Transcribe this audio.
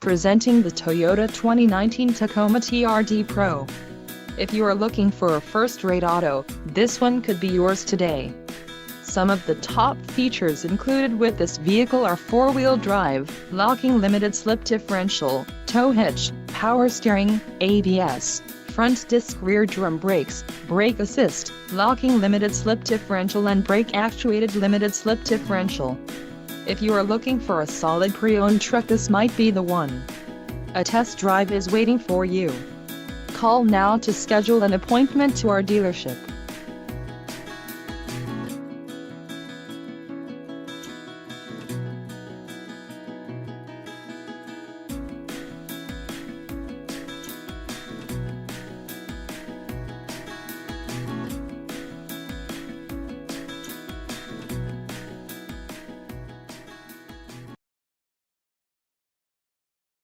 Presenting the Toyota 2019 Tacoma TRD Pro. If you are looking for a first-rate auto, this one could be yours today. Some of the top features included with this vehicle are 4-wheel drive, locking limited slip differential, tow hitch, power steering, ABS, front disc rear drum brakes, brake assist, locking limited slip differential and brake actuated limited slip differential. If you are looking for a solid pre-owned truck, this might be the one. A test drive is waiting for you. Call now to schedule an appointment to our dealership.